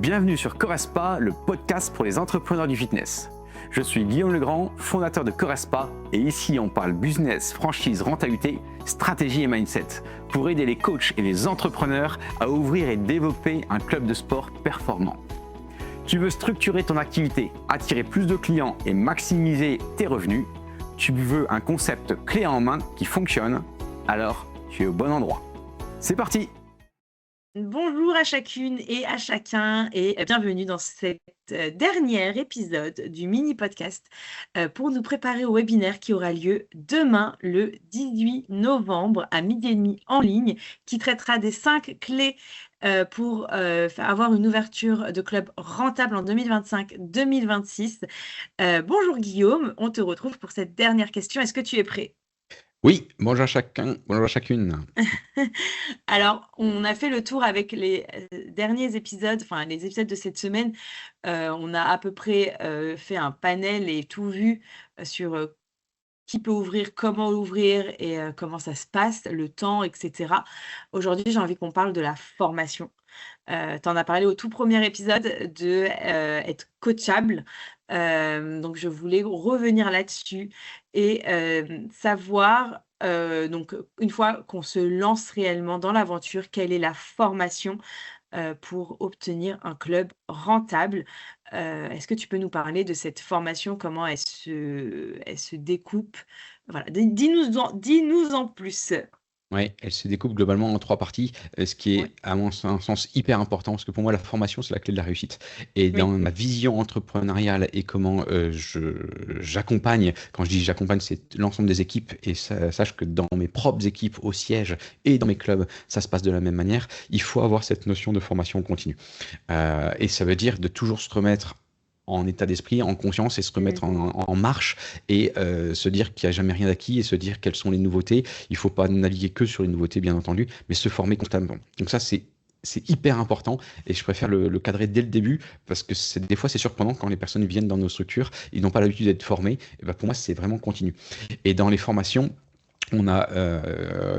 Bienvenue sur Correspa, le podcast pour les entrepreneurs du fitness. Je suis Guillaume Legrand, fondateur de Correspa, et ici on parle business, franchise, rentabilité, stratégie et mindset pour aider les coachs et les entrepreneurs à ouvrir et développer un club de sport performant. Tu veux structurer ton activité, attirer plus de clients et maximiser tes revenus? Tu veux un concept clé en main qui fonctionne? Alors tu es au bon endroit. C'est parti! Bonjour à chacune et à chacun et bienvenue dans cet dernier épisode du mini-podcast pour nous préparer au webinaire qui aura lieu demain le 18 novembre à 12h30 en ligne, qui traitera des 5 clés pour avoir une ouverture de club rentable en 2025-2026. Bonjour Guillaume, on te retrouve pour cette dernière question. Est-ce que tu es prêt? Oui, bonjour à chacun, bonjour à chacune. Alors, on a fait le tour avec les derniers épisodes, enfin les épisodes de cette semaine. On a à peu près fait un panel et tout vu sur qui peut ouvrir, comment ouvrir et comment ça se passe, le temps, etc. Aujourd'hui, j'ai envie qu'on parle de la formation. Tu en as parlé au tout premier épisode de être coachable. Donc je voulais revenir là-dessus et savoir, donc une fois qu'on se lance réellement dans l'aventure, quelle est la formation pour obtenir un club rentable? Est-ce que tu peux nous parler de cette formation? Comment elle se découpe? Voilà, dis-nous en plus. Oui, elle se découpe globalement en 3 parties, ce qui Ouais. est à mon sens hyper important, parce que pour moi la formation c'est la clé de la réussite. Et dans Oui. ma vision entrepreneuriale et comment j'accompagne, quand je dis j'accompagne, c'est l'ensemble des équipes, et sache que dans mes propres équipes au siège et dans mes clubs, ça se passe de la même manière. Il faut avoir cette notion de formation continue. Et ça veut dire de toujours se remettre en état d'esprit, en conscience, et se remettre en marche, et se dire qu'il n'y a jamais rien d'acquis, et se dire quelles sont les nouveautés. Il ne faut pas naviguer que sur les nouveautés, bien entendu, mais se former constamment. Donc ça, c'est hyper important, et je préfère le cadrer dès le début, parce que des fois c'est surprenant quand les personnes viennent dans nos structures, ils n'ont pas l'habitude d'être formés. Et ben pour moi c'est vraiment continu. Et dans les formations, on a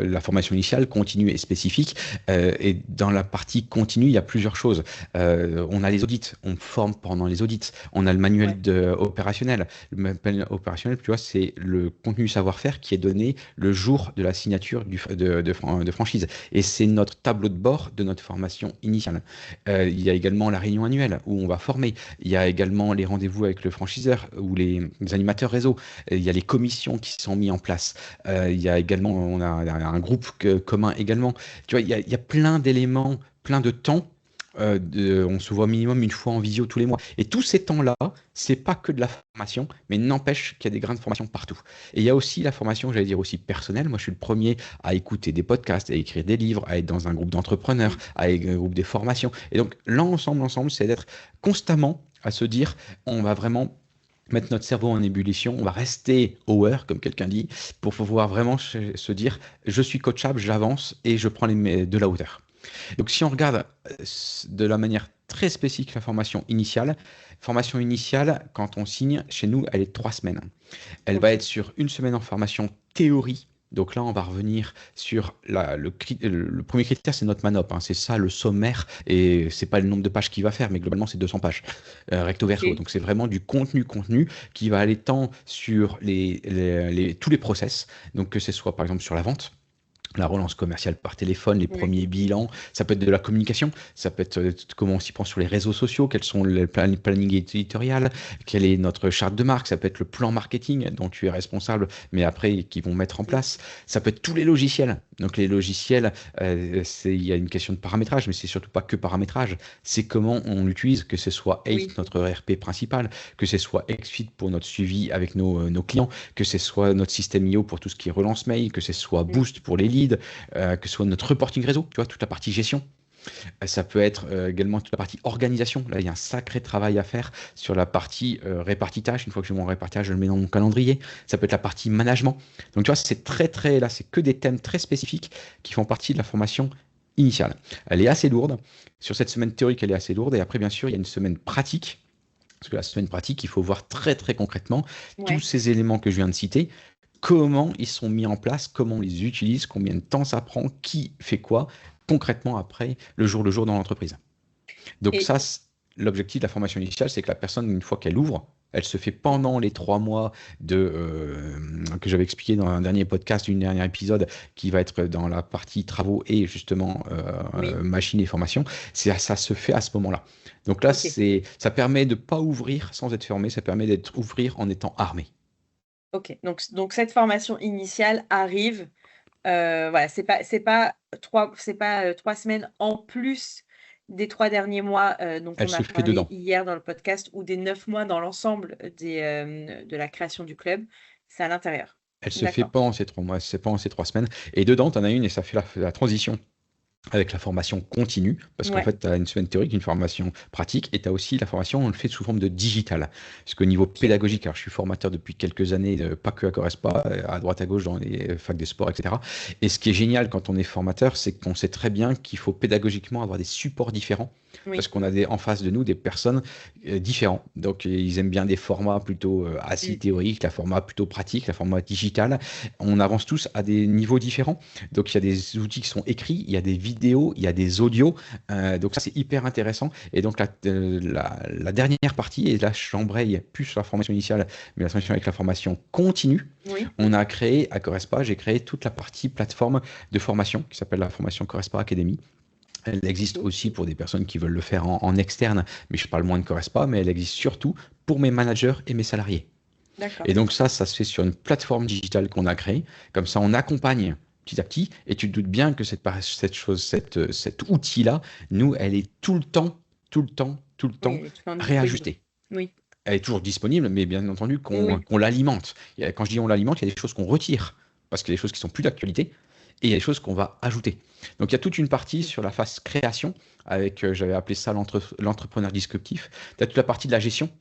la formation initiale, continue et spécifique. Et dans la partie continue, il y a plusieurs choses. On a les audits, on forme pendant les audits. On a le manuel opérationnel. Le manuel opérationnel, tu vois, c'est le contenu savoir-faire qui est donné le jour de la signature de franchise. Et c'est notre tableau de bord de notre formation initiale. Il y a également la réunion annuelle où on va former. Il y a également les rendez-vous avec le franchiseur ou les animateurs réseau. Il y a les commissions qui sont mises en place. Il y a également, on a un groupe commun également. Tu vois, il y a plein d'éléments, plein de temps. On se voit minimum une fois en visio tous les mois. Et tous ces temps-là, c'est pas que de la formation, mais n'empêche qu'il y a des grains de formation partout. Et il y a aussi la formation, j'allais dire aussi personnelle. Moi, je suis le premier à écouter des podcasts, à écrire des livres, à être dans un groupe d'entrepreneurs, à être dans un groupe des formations. Et donc, l'ensemble, c'est d'être constamment à se dire, on va vraiment mettre notre cerveau en ébullition, on va rester aware, comme quelqu'un dit, pour pouvoir vraiment se dire je suis coachable, j'avance et je prends de la hauteur. Donc si on regarde de la manière très spécifique la formation initiale, quand on signe, chez nous, elle est de 3 semaines. Elle va être sur 1 semaine en formation théorie. Donc là, on va revenir sur le premier critère, c'est notre manop. C'est ça le sommaire, et c'est pas le nombre de pages qu'il va faire, mais globalement, c'est 200 pages recto verso. Ok. Donc c'est vraiment du contenu qui va aller tant sur tous les process. Donc que ce soit par exemple sur la vente, la relance commerciale par téléphone, les premiers bilans, ça peut être de la communication, ça peut être comment on s'y prend sur les réseaux sociaux, quels sont les planning éditorial, quelle est notre charte de marque, ça peut être le plan marketing dont tu es responsable, mais après qui vont mettre en place, ça peut être tous les logiciels. Donc les logiciels, il y a une question de paramétrage, mais c'est surtout pas que paramétrage, c'est comment on l'utilise, que ce soit Eight, notre ERP principal, que ce soit XFIT pour notre suivi avec nos clients, que ce soit notre système IO pour tout ce qui est relance mail, que ce soit Boost pour les leads, que ce soit notre reporting réseau, tu vois, toute la partie gestion. Ça peut être également toute la partie organisation. Là, il y a un sacré travail à faire sur la partie répartitage. Une fois que j'ai mon répartitage, je le mets dans mon calendrier. Ça peut être la partie management. Donc, tu vois, là, c'est que des thèmes très spécifiques qui font partie de la formation initiale. Elle est assez lourde. Sur cette semaine théorique, elle est assez lourde. Et après, bien sûr, il y a une semaine pratique. Parce que la semaine pratique, il faut voir très, très concrètement tous ces éléments que je viens de citer. Comment ils sont mis en place, comment on les utilise, combien de temps ça prend, qui fait quoi concrètement après le jour dans l'entreprise. Donc ça, l'objectif de la formation initiale, c'est que la personne, une fois qu'elle ouvre, elle se fait pendant les 3 mois que j'avais expliqué dans un dernier podcast, une dernier épisode, qui va être dans la partie travaux et justement Oui, machines et formation. Ça se fait à ce moment-là. Donc là, ok, ça permet de ne pas ouvrir sans être fermé, ça permet d'ouvrir en étant armé. ok. Donc cette formation initiale arrive. Voilà, c'est pas 3 semaines en plus des 3 derniers mois, dont Elle on a se fait parlé dedans. hier dans le podcast ou des 9 mois dans l'ensemble de la création du club. C'est à l'intérieur. Elle se fait D'accord. pendant ces 3 mois, c'est pendant ces 3 semaines. Et dedans, tu en as une et ça fait la transition avec la formation continue, parce qu'en Ouais, fait, tu as une semaine théorique, une formation pratique, et tu as aussi la formation, on le fait sous forme de digital. Parce qu'au niveau ok. pédagogique, alors je suis formateur depuis quelques années, pas que à Correspa, à droite à gauche dans les facs des sports, etc. Et ce qui est génial quand on est formateur, c'est qu'on sait très bien qu'il faut pédagogiquement avoir des supports différents, parce Oui. qu'on a en face de nous des personnes différentes. Donc ils aiment bien des formats plutôt assez Mm. théoriques, la format plutôt pratique, la format digital. On avance tous à des niveaux différents. Donc il y a des outils qui sont écrits, il y a des vidéos, il y a des audios. Donc ça c'est hyper intéressant. Et donc la dernière partie, et là j'embraye plus sur la formation initiale, mais la formation avec la formation continue, Oui. on a créé à Correspa, j'ai créé toute la partie plateforme de formation qui s'appelle la formation Correspa Academy. Elle existe Ok. aussi pour des personnes qui veulent le faire en externe, mais je parle moins de Correspa, mais elle existe surtout pour mes managers et mes salariés. D'accord. Et donc ça se fait sur une plateforme digitale qu'on a créée. Comme ça, on accompagne petit à petit. Et tu te doutes bien que cet outil-là, nous, elle est tout le temps, tout le temps, tout le Oui, temps elle est toujours disponible. réajustée. Oui. Elle est toujours disponible, mais bien entendu Oui. qu'on l'alimente. Quand je dis on l'alimente, il y a des choses qu'on retire, parce qu'il y a des choses qui sont plus d'actualité, et il y a des choses qu'on va ajouter. Donc il y a toute une partie Oui. sur la phase création, avec, j'avais appelé ça l'entrepreneur disruptif. Tu as toute la partie de la gestionnaire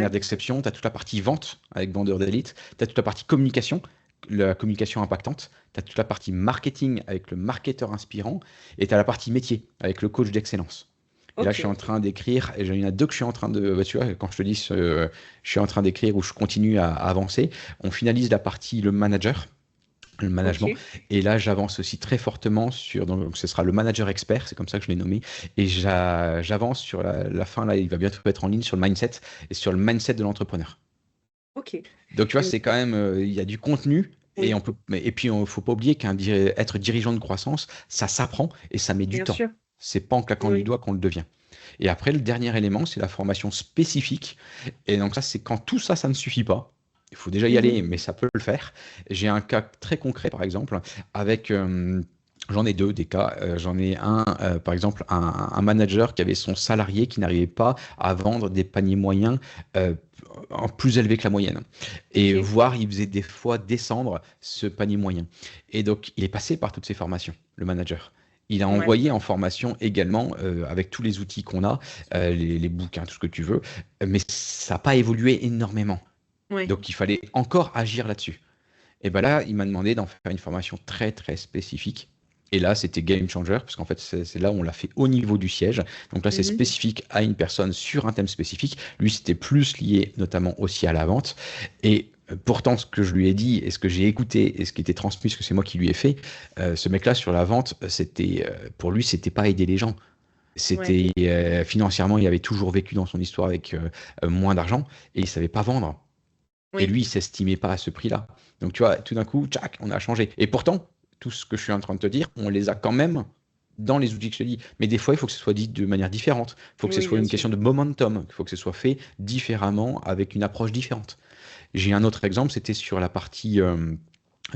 Ouais. d'exception, tu as toute la partie vente avec vendeur d'élite, tu as toute la partie communication, la communication impactante, tu as toute la partie marketing avec le marketeur inspirant, et tu as la partie métier avec le coach d'excellence. Et là, je Ok. suis en train d'écrire, et il y en a deux que je suis en train de. Bah, tu vois, quand je te dis, je suis en train d'écrire ou je continue à avancer, on finalise la partie le manager, le management. Ok. Et là, j'avance aussi très fortement sur, donc ce sera le manager expert, c'est comme ça que je l'ai nommé. Et j'avance sur la fin, là, il va bientôt être en ligne sur le mindset et sur le mindset de l'entrepreneur. Ok. Donc, tu vois, Donc, c'est quand même, il y a du contenu. Et, oui, et puis, il ne faut pas oublier qu'être dirigeant de croissance, ça s'apprend et ça met du bien temps. sûr. C'est pas en claquant du Oui. doigt qu'on le devient. Et après, le dernier élément, c'est la formation spécifique. Et donc ça, c'est quand tout ça, ça ne suffit pas. Il faut déjà y aller, Mhm. mais ça peut le faire. J'ai un cas très concret, par exemple, avec... J'en ai deux des cas. J'en ai un, par exemple, un manager qui avait son salarié qui n'arrivait pas à vendre des paniers moyens euh, en plus élevés que la moyenne. Et Ok. voire, il faisait des fois descendre ce panier moyen. Et donc, il est passé par toutes ces formations, le manager. Il a Ouais. envoyé en formation également, avec tous les outils qu'on a, les bouquins, tout ce que tu veux, mais ça n'a pas évolué énormément. Ouais. Donc il fallait encore agir là-dessus. Et ben là, il m'a demandé d'en faire une formation très très spécifique. Et là, c'était game changer, parce qu'en fait, c'est là où on l'a fait au niveau du siège. Donc là, c'est Mhm. spécifique à une personne sur un thème spécifique. Lui, c'était plus lié notamment aussi à la vente. Et pourtant, ce que je lui ai dit, et ce que j'ai écouté, et ce qui était transmis, ce que c'est moi qui lui ai fait, ce mec-là sur la vente, pour lui, c'était pas aider les gens. Ouais. C'était financièrement, il avait toujours vécu dans son histoire avec moins d'argent et il savait pas vendre. Et Oui. lui, il s'estimait pas à ce prix-là. Donc, tu vois, tout d'un coup, tchac, on a changé. Et pourtant, tout ce que je suis en train de te dire, on les a quand même dans les outils que je te dis. Mais des fois, il faut que ce soit dit de manière différente. Il faut que ce Oui, soit bien une sûr. question de momentum. Il faut que ce soit fait différemment, avec une approche différente. J'ai un autre exemple, c'était sur la partie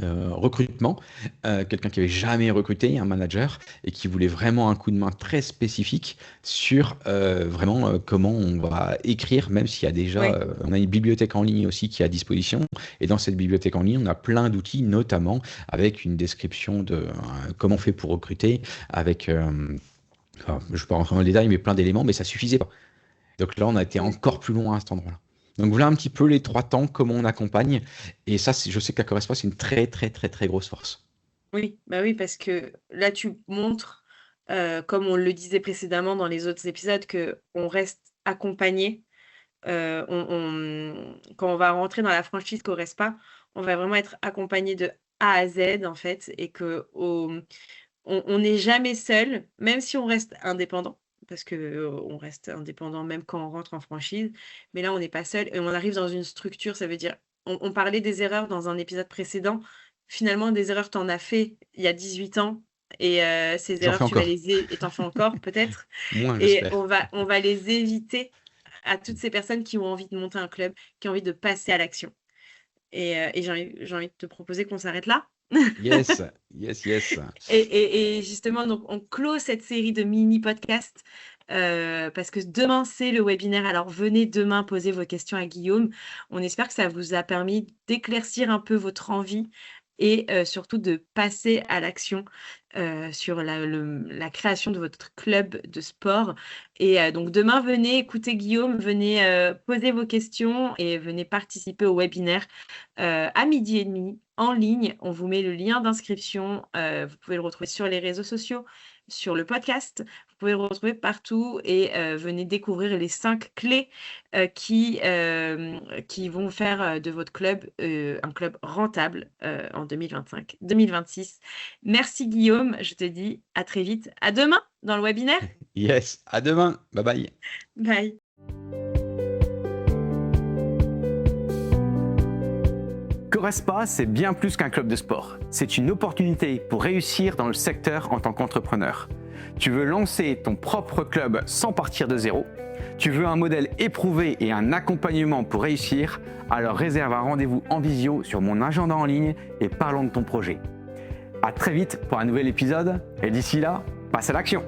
recrutement. Quelqu'un qui avait jamais recruté, un manager, et qui voulait vraiment un coup de main très spécifique sur vraiment comment on va écrire, même s'il y a déjà, Ouais. on a une bibliothèque en ligne aussi qui est à disposition, et dans cette bibliothèque en ligne, on a plein d'outils, notamment avec une description de comment on fait pour recruter, avec, enfin, je ne vais pas rentrer dans le détail, mais plein d'éléments, mais ça suffisait pas. Donc là, on a été Oui. encore plus loin à cet endroit-là. Donc voilà un petit peu les 3 temps, comment on accompagne. Et ça, je sais qu'à Correspa, c'est une très, très, très, très grosse force. Oui. Bah oui, parce que là, tu montres, comme on le disait précédemment dans les autres épisodes, que on reste accompagné. Quand on va rentrer dans la franchise Correspa, on va vraiment être accompagné de A à Z, en fait, et que on n'est jamais seul, même si on reste indépendant. parce que on reste indépendant même quand on rentre en franchise. Mais là, on n'est pas seul et on arrive dans une structure, ça veut dire on parlait des erreurs dans un épisode précédent. Finalement, des erreurs, tu en as fait il y a 18 ans et ces J'en fais erreurs, tu vas encore. et tu en fais encore peut-être Moins, et j'espère. on va les éviter à toutes ces personnes qui ont envie de monter un club, qui ont envie de passer à l'action et j'ai envie de te proposer qu'on s'arrête là. Yes, yes, yes. Et justement, donc, on clôt cette série de mini-podcasts parce que demain, c'est le webinaire. Alors, venez demain poser vos questions à Guillaume. On espère que ça vous a permis d'éclaircir un peu votre envie et surtout de passer à l'action sur la création de votre club de sport. Et donc, demain, venez écouter Guillaume, venez poser vos questions et venez participer au webinaire à 12h30 en ligne. On vous met le lien d'inscription. Vous pouvez le retrouver sur les réseaux sociaux, sur le podcast. Vous pouvez le retrouver partout et venez découvrir les 5 clés qui vont faire de votre club un club rentable en 2025-2026. Merci Guillaume. Je te dis à très vite. À demain dans le webinaire. Yes, à demain. Bye bye. Bye. Corespa, c'est bien plus qu'un club de sport. C'est une opportunité pour réussir dans le secteur en tant qu'entrepreneur. Tu veux lancer ton propre club sans partir de zéro? Tu veux un modèle éprouvé et un accompagnement pour réussir? Alors réserve un rendez-vous en visio sur mon agenda en ligne et parlons de ton projet. À très vite pour un nouvel épisode et d'ici là, passe à l'action!